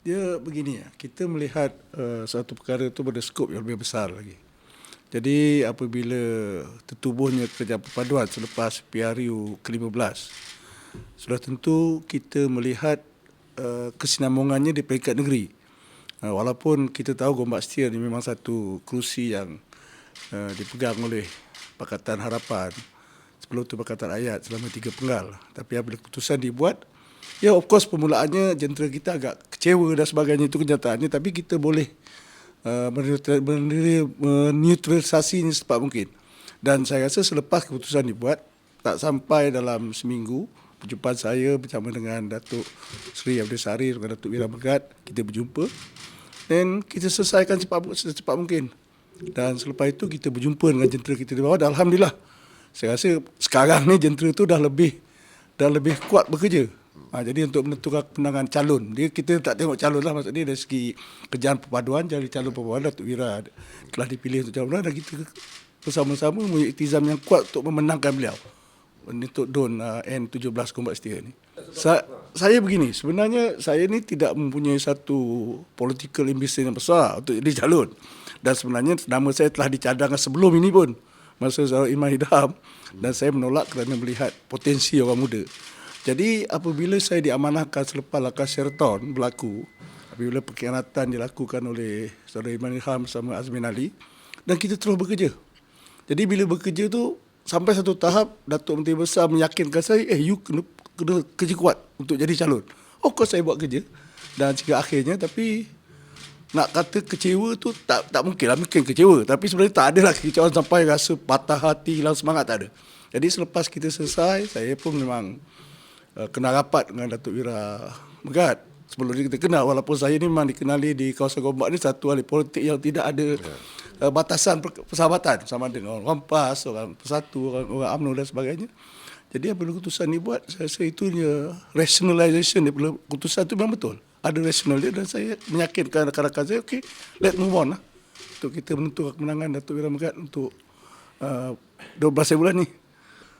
Dia begini ya, kita melihat satu perkara itu pada skop yang lebih besar lagi. Jadi apabila tertubuhnya kerja perpaduan selepas PRU ke-15, sudah tentu kita melihat kesinambungannya di peringkat negeri. Walaupun kita tahu Gombak Setia ini memang satu kerusi yang dipegang oleh Pakatan Harapan, sebelum itu Pakatan Rakyat selama 3 penggal. Tapi apabila keputusan dibuat, ya of course permulaannya jentera kita agak kecewa dan sebagainya, itu kenyataannya, tapi kita boleh menetralisasinya secepat mungkin. Dan saya rasa selepas keputusan dibuat, tak sampai dalam seminggu, perjumpaan saya bersama dengan Datuk Seri Abdul Sari dengan Datuk Wira Megat, kita berjumpa dan kita selesaikan secepat mungkin. Dan selepas itu kita berjumpa dengan jentera kita di bawah dan Alhamdulillah, saya rasa sekarang ni jentera itu dah lebih kuat bekerja. Jadi untuk menentukan kemenangan calon, kita tak tengok calon lah, maksudnya dari segi kerjaan perpaduan, jadi calon perpaduan Datuk Wira telah dipilih untuk calon dan kita bersama-sama mempunyai iktizam yang kuat untuk memenangkan beliau untuk DUN N17 Gombak Setia ni. Saya begini, sebenarnya saya ni tidak mempunyai satu political ambition yang besar untuk jadi calon. Dan sebenarnya nama saya telah dicadangkan sebelum ini pun, masa Zahra Iman Hidam, dan saya menolak kerana melihat potensi orang muda. Jadi apabila saya diamanahkan selepas langkah Sheraton berlaku, apabila pengkhianatan dilakukan oleh Saudara Iman Ilham bersama Azmin Ali, dan kita terus bekerja. Jadi bila bekerja tu, sampai satu tahap Datuk Menteri Besar meyakinkan saya, you kena kerja kuat untuk jadi calon. Of course saya buat kerja dan sehingga akhirnya, tapi nak kata kecewa tu tak mungkin lah, mungkin kecewa. Tapi sebenarnya tak ada lah kekecewaan sampai rasa patah hati, hilang semangat, tak ada. Jadi selepas kita selesai, saya pun memang kenal rapat dengan Datuk Wira Megat. Sebelum ni kita kenal, walaupun saya ni memang dikenali di kawasan Gombak ni satu ahli politik yang tidak ada batasan persahabatan sama dengan orang PAS, orang Persatu, orang UMNO dan sebagainya. Jadi apabila keputusan ni buat, saya rasa itu rationalization daripada keputusan itu memang betul. Ada rasional dia dan saya meyakinkan rakan-rakan saya, okay, let's move on lah. Untuk kita menentukan kemenangan Datuk Wira Megat untuk 12 bulan ni.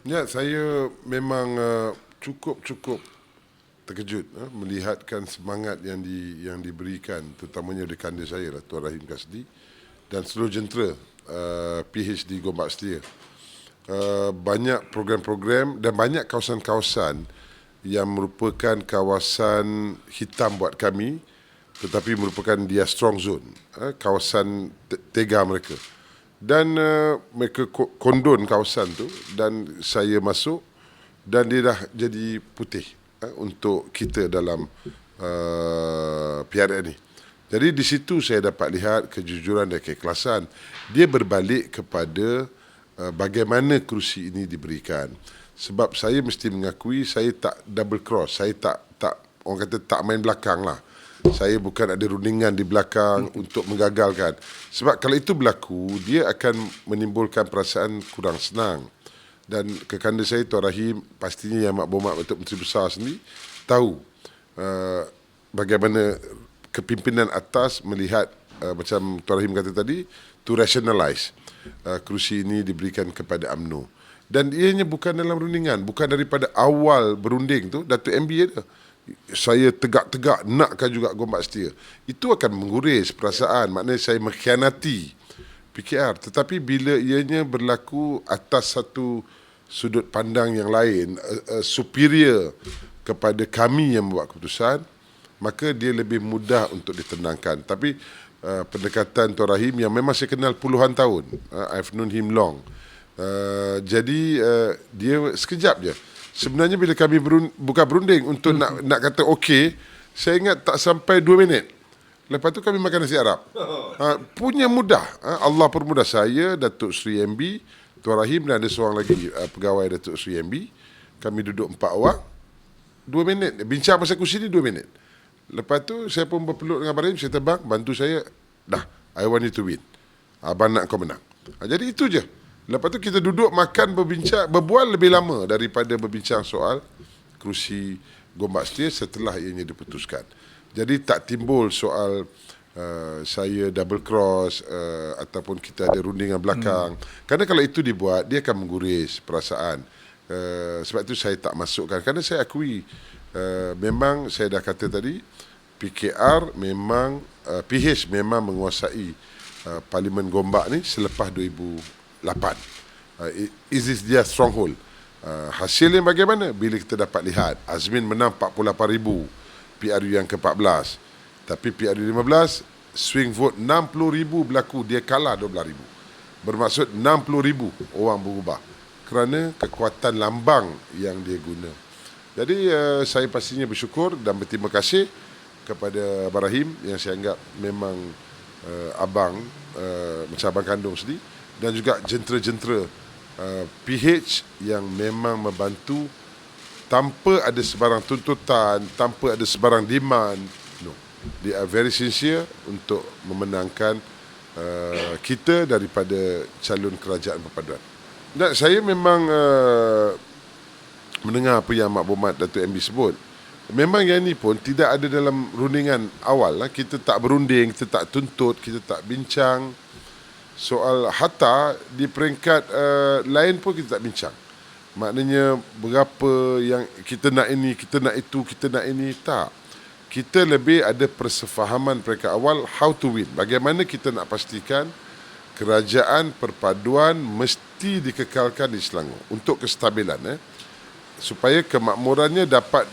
Ya, saya memang cukup terkejut melihatkan semangat yang diberikan, terutamanya oleh kanda saya lah, Tuan Rahim Kasdi dan seluruh jentera PHD Gombak Setia. Banyak program-program dan banyak kawasan-kawasan yang merupakan kawasan hitam buat kami, tetapi merupakan dia strong zone, kawasan tega mereka. Dan mereka kondon kawasan tu dan saya masuk dan dia dah jadi putih untuk kita dalam PRN ni. Jadi di situ saya dapat lihat kejujuran dan keikhlasan. Dia berbalik kepada bagaimana kerusi ini diberikan. Sebab saya mesti mengakui saya tak double cross, saya tak orang kata tak main belakang lah. Saya bukan ada rundingan di belakang untuk menggagalkan. Sebab kalau itu berlaku, dia akan menimbulkan perasaan kurang senang. Dan kekanda saya Tuan Rahim, pastinya Yang Amat Berhormat Datuk Menteri Besar sendiri tahu bagaimana kepimpinan atas melihat macam Tuan Rahim kata tadi, to rationalize kerusi ini diberikan kepada UMNO. Dan ianya bukan dalam rundingan, bukan daripada awal berunding tu Datuk MB ada. Saya tegak-tegak nakkan juga Gombak Setia. Itu akan menguris perasaan, maknanya saya mengkhianati PKR. Tetapi bila ianya berlaku atas satu sudut pandang yang lain, superior kepada kami yang membuat keputusan, maka dia lebih mudah untuk ditenangkan. Tapi pendekatan Tuan Rahim yang memang saya kenal puluhan tahun, I've known him long. Jadi dia sekejap je. Sebenarnya bila kami buka berunding untuk nak kata okey, saya ingat tak sampai 2 minit. Lepas tu kami makan nasi Arab. Punya mudah. Allah permudah saya, Datuk Seri MB, Tuan Rahim dan ada seorang lagi pegawai Datuk Seri MB. Kami duduk 4 orang. 2 minit. Bincang pasal kursi ni 2 minit. Lepas tu saya pun berpeluk dengan Abang Rahim, saya terbang, bantu saya. Dah, I want you to win. Abang nak kau menang. Jadi itu je. Lepas tu kita duduk makan, berbual lebih lama daripada berbincang soal kerusi Gombak Setia setelah ianya diputuskan. Jadi tak timbul soal saya double cross ataupun kita ada rundingan belakang. Kerana kalau itu dibuat, dia akan mengguris perasaan. Sebab itu saya tak masukkan. Kerana saya akui, memang saya dah kata tadi, PKR memang PH memang menguasai Parlimen Gombak ni selepas 2008. Is this their stronghold? Hasilnya bagaimana? Bila kita dapat lihat Azmin menang 48,000 PRU yang ke-14, tapi PRU 15 swing vote 60,000 berlaku, dia kalah 12,000. Bermaksud 60,000 orang berubah kerana kekuatan lambang yang dia guna. Jadi saya pastinya bersyukur dan berterima kasih kepada Abang Rahim yang saya anggap memang abang, macam abang kandung sendiri, dan juga jentera-jentera PH yang memang membantu tanpa ada sebarang tuntutan, tanpa ada sebarang demand. No, they are very sincere untuk memenangkan kita daripada calon kerajaan perpaduan. Dan saya memang mendengar apa yang Mak Berhormat Datuk MB sebut. Memang yang ni pun tidak ada dalam rundingan awal. Kita tak berunding, kita tak tuntut, kita tak bincang soal, hatta di peringkat lain pun kita tak bincang. Maknanya berapa yang kita nak ini, kita nak itu, kita nak ini. Tak. Kita lebih ada persefahaman peringkat awal how to win. Bagaimana kita nak pastikan kerajaan perpaduan mesti dikekalkan di Selangor untuk kestabilan, supaya kemakmurannya dapat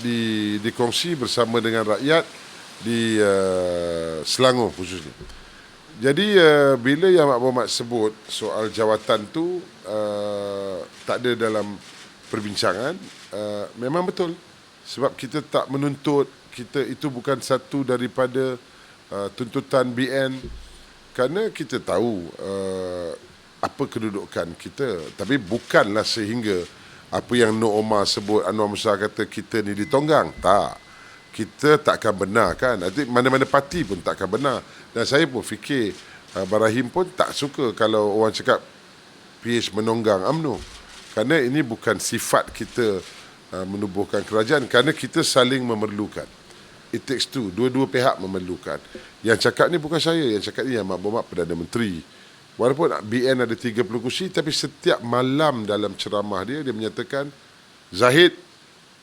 dikongsi bersama dengan rakyat di Selangor khususnya. Jadi bila yang Mak Berhormat sebut soal jawatan tu tak ada dalam perbincangan, memang betul. Sebab kita tak menuntut, kita itu bukan satu daripada tuntutan BN, kerana kita tahu apa kedudukan kita. Tapi bukanlah sehingga apa yang Nur Omar sebut, Anwar Musa kata kita ni ditonggang. Tak. Kita takkan benar kan. Nanti mana-mana parti pun takkan benar. Dan saya pun fikir Abang Rahim pun tak suka kalau orang cakap PH menonggang UMNO. Kerana ini bukan sifat kita menubuhkan kerajaan. Kerana kita saling memerlukan. It takes two. Dua-dua pihak memerlukan. Yang cakap ni bukan saya. Yang cakap ni yang Mak Berhormat Perdana Menteri. Walaupun BN ada 30 kursi, tapi setiap malam dalam ceramah dia menyatakan, Zahid,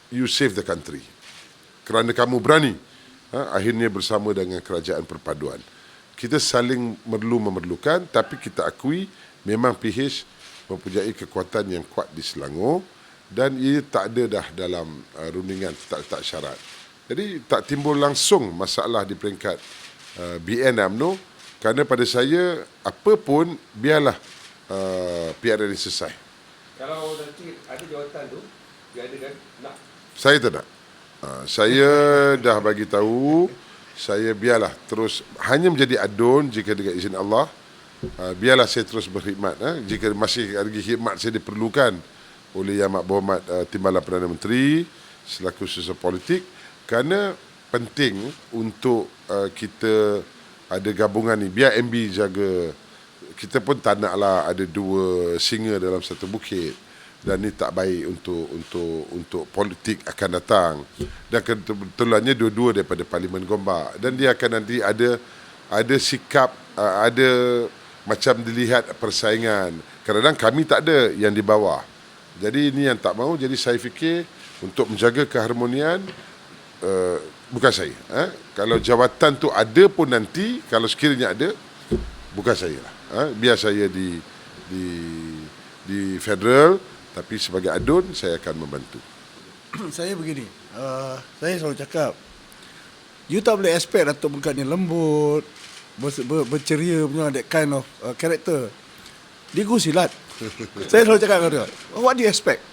you save the country. Kerana kamu berani. Akhirnya bersama dengan kerajaan perpaduan. Kita saling memerlukan, tapi kita akui memang PH mempunyai kekuatan yang kuat di Selangor dan ia tak ada dah dalam rundingan tak syarat. Jadi tak timbul langsung masalah di peringkat BN dan UMNO. Kerana pada saya, apa pun, biarlah PRN ini selesai. Kalau nanti ada jawatan tu, dia ada kan nak? Saya tak nak. Saya dah bagi tahu, saya biarlah terus, hanya menjadi adun jika dengan izin Allah. Biarlah saya terus berkhidmat. Jika masih lagi khidmat saya diperlukan oleh Yang Mak Berhormat Timbalan Perdana Menteri selaku susah politik. Kerana penting untuk kita ada gabungan ni. Biar MB jaga. Kita pun tak naklah ada dua singa dalam satu bukit. Dan ni tak baik untuk politik akan datang. Dan kebetulannya dua-dua daripada Parlimen Gombak. Dan dia akan nanti ada sikap, ada macam dilihat persaingan. Kadang-kadang kami tak ada yang di bawah. Jadi ini yang tak mahu. Jadi saya fikir untuk menjaga keharmonian, bukan saya. Kalau jawatan tu ada pun nanti, kalau sekiranya ada, bukan saya lah. Biar saya di federal, tapi sebagai adun saya akan membantu. Saya begini, saya selalu cakap, you tak boleh expect Datuk Megat ni lembut, berceria punya, that kind of character. Dia guru silat. Saya selalu cakap kepada dia, what do you expect?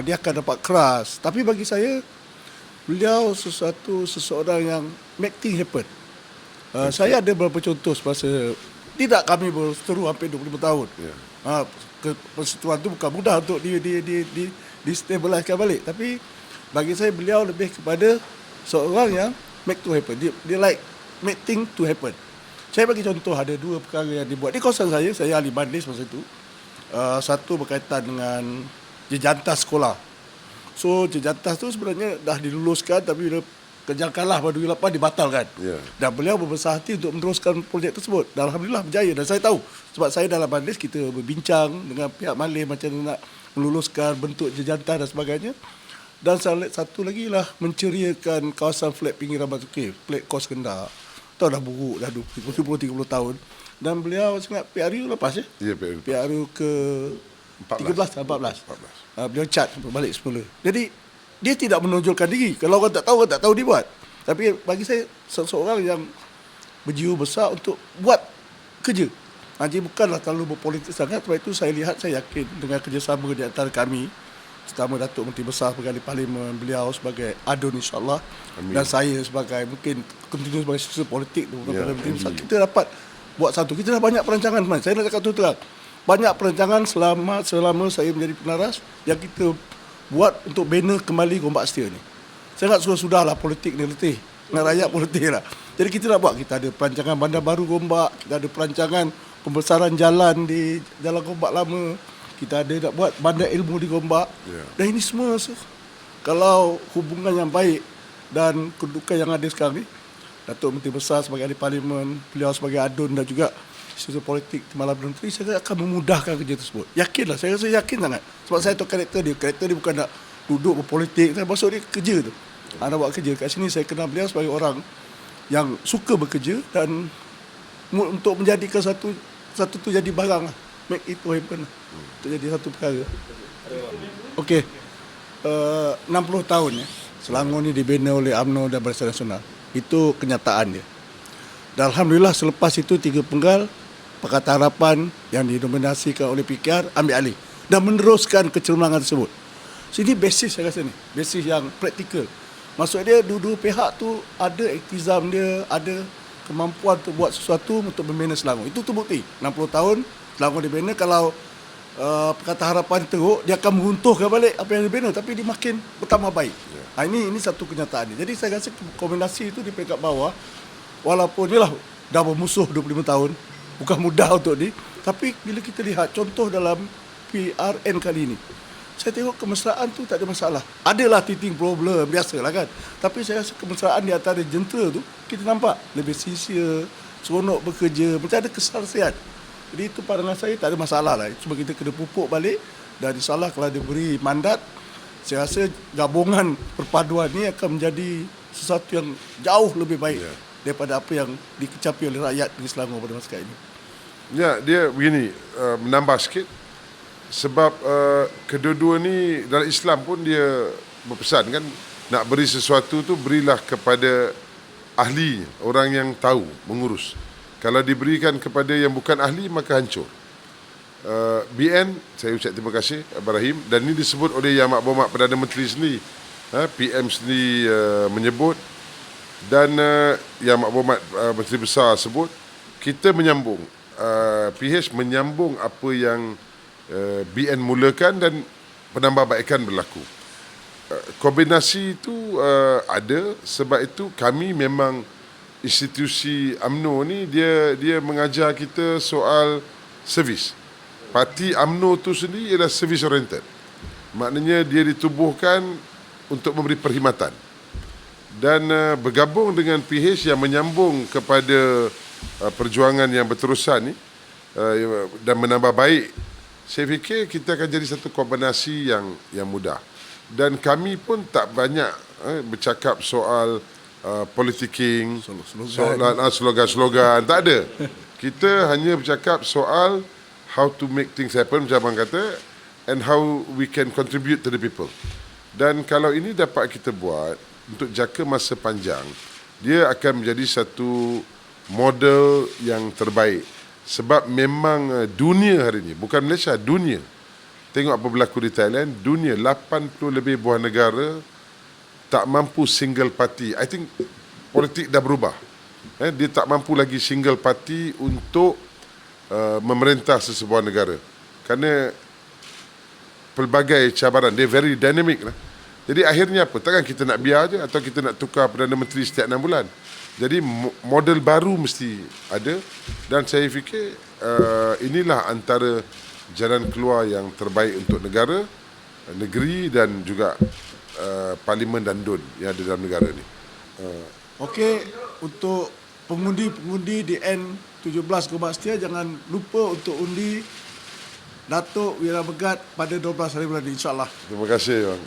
Dia akan dapat keras. Tapi bagi saya, beliau seseorang yang make things happen. Saya ada beberapa contoh semasa tidak kami berseteru hampir 25 tahun. Persetujuan itu bukan mudah untuk di stabilisekan balik. Tapi bagi saya beliau lebih kepada seorang yang make to happen. Dia like make things to happen. Saya bagi contoh, ada dua perkara yang dibuat di kawasan saya ahli bandis masa itu. Satu berkaitan dengan jejantas sekolah. So jejantas tu sebenarnya dah diluluskan, tapi bila kejang kalah pada 2008 dibatalkan. Dan beliau berbesar hati untuk meneruskan projek tersebut. Dan alhamdulillah berjaya. Dan saya tahu, sebab saya dalam bandis, kita berbincang dengan pihak Malay macam nak meluluskan bentuk jejantas dan sebagainya. Dan satu lagi lah menceriakan kawasan flat pinggiran Batu Cave, flat kos Kedah. Tahu dah buruk dah 20-30 tahun. Dan beliau sangat PRU lepas ya. Ya, PRU. PRU ke 14. 14. Beliau cat untuk balik semula. Jadi dia tidak menonjolkan diri. Kalau orang tak tahu dia buat. Tapi bagi saya seseorang yang berjiwa besar untuk buat kerja. Jadi bukanlah terlalu berpolitik sangat. Sebab itu saya lihat, saya yakin dengan kerjasama di antara kami, terutama Datuk Menteri Besar Pegawai Parlimen, beliau sebagai ADUN insyaAllah, dan saya sebagai mungkin continue sebagai sisi politik Menteri Besar, kita dapat buat satu. Kita dah banyak perancangan sebenarnya. Saya nak cakap terang. Banyak perancangan selama saya menjadi penaras yang kita buat untuk bina kembali Gombak Setia ni. Saya nak sudah-sudahlah politik ni letih. Dengan rakyat politik lah. Jadi kita nak buat, kita ada perancangan bandar baru Gombak, kita ada perancangan pembesaran jalan di Jalan Gombak Lama, kita ada nak buat bandar ilmu di Gombak. Dan ini semua kalau hubungan yang baik dan kedudukan yang ada sekarang ni, Datuk Menteri Besar sebagai ahli parlimen, beliau sebagai ADUN dan juga isu politik Timbalan Perdana Menteri, saya akan memudahkan kerja tersebut. Yakinlah, saya rasa yakin sangat. Sebab saya tahu karakter dia bukan nak duduk berpolitik, saya masuk dia kerja tu. Nak buat kerja. Kat sini saya kenal beliau sebagai orang yang suka bekerja dan untuk menjadikan satu tu jadi barang lah. Make it to happen lah. Untuk jadi satu perkara. Okey. 60 tahun ya. Selangor ni dibina oleh UMNO dan Barisan Nasional. Itu kenyataan dia. Dan alhamdulillah selepas itu 3 penggal Pakatan Harapan yang didominasikan oleh PKR ambil alih dan meneruskan kecemerlangan tersebut. Sini basis saya rasa ni. Basis yang praktikal. Maksud dia dua-dua pihak tu ada aktivism dia, ada kemampuan untuk buat sesuatu untuk membina Selangor. Itu terbukti. 60 tahun Selangor dibina. Kalau Pakatan Harapan teruk, dia akan meruntuhkan balik apa yang dibina, tapi dia makin bertambah baik. Ini satu kenyataan dia. Jadi saya rasa kombinasi itu di peringkat bawah, walaupun dia lah dah bermusuh 25 tahun, bukan mudah untuk dia, tapi bila kita lihat contoh dalam PRN kali ini, saya tengok kemesraan tu tak ada masalah. Adalah teething problem, biasalah kan. Tapi saya rasa kemesraan di antara jentera tu, kita nampak lebih sincere, seronok bekerja, macam ada keselesaian. Jadi itu pandangan saya tak ada masalah lah. Cuma kita kena pupuk balik dan insyaAllah kalau diberi mandat, saya rasa gabungan perpaduan ni akan menjadi sesuatu yang jauh lebih baik daripada apa yang dikecapi oleh rakyat di Selangor pada masa ini. Ya, dia begini, menambah sikit. Sebab kedua-dua ni dalam Islam pun dia berpesan kan, nak beri sesuatu tu berilah kepada ahlinya, orang yang tahu mengurus. Kalau diberikan kepada yang bukan ahli maka hancur. BN, saya ucap terima kasih Ibrahim, dan ini disebut oleh Yang Maklumat Perdana Menteri sendiri, PM sendiri menyebut, dan Yang Maklumat Menteri Besar sebut, kita menyambung, PH menyambung apa yang BN mulakan dan penambahbaikan berlaku. Kombinasi itu ada, sebab itu kami memang institusi UMNO ni dia mengajar kita soal servis. Parti UMNO tu sendiri ialah service oriented. Maknanya dia ditubuhkan untuk memberi perkhidmatan. Dan bergabung dengan PH yang menyambung kepada perjuangan yang berterusan ni dan menambah baik, saya fikir kita akan jadi satu kombinasi yang mudah. Dan kami pun tak banyak bercakap soal politicking, slogan-slogan, tak ada. Kita hanya bercakap soal how to make things happen, macam abang kata, and how we can contribute to the people. Dan kalau ini dapat kita buat untuk jangka masa panjang, dia akan menjadi satu model yang terbaik. Sebab memang dunia hari ini, bukan Malaysia, dunia. Tengok apa berlaku di Thailand, dunia 80 lebih buah negara tak mampu single party. I think politik dah berubah. Dia tak mampu lagi single party untuk memerintah sesebuah negara. Kerana pelbagai cabaran, dia very dynamic lah. Jadi akhirnya apa? Takkan kita nak biar je atau kita nak tukar Perdana Menteri setiap 6 bulan. Jadi model baru mesti ada, dan saya fikir inilah antara jalan keluar yang terbaik untuk negara, negeri dan juga parlimen dan DUN yang ada dalam negara ni. Okey, untuk pengundi-pengundi di N17 Gombak Setia, jangan lupa untuk undi Datuk Wira Megat pada 12 hari bulan ini, insyaAllah. Terima kasih, bang.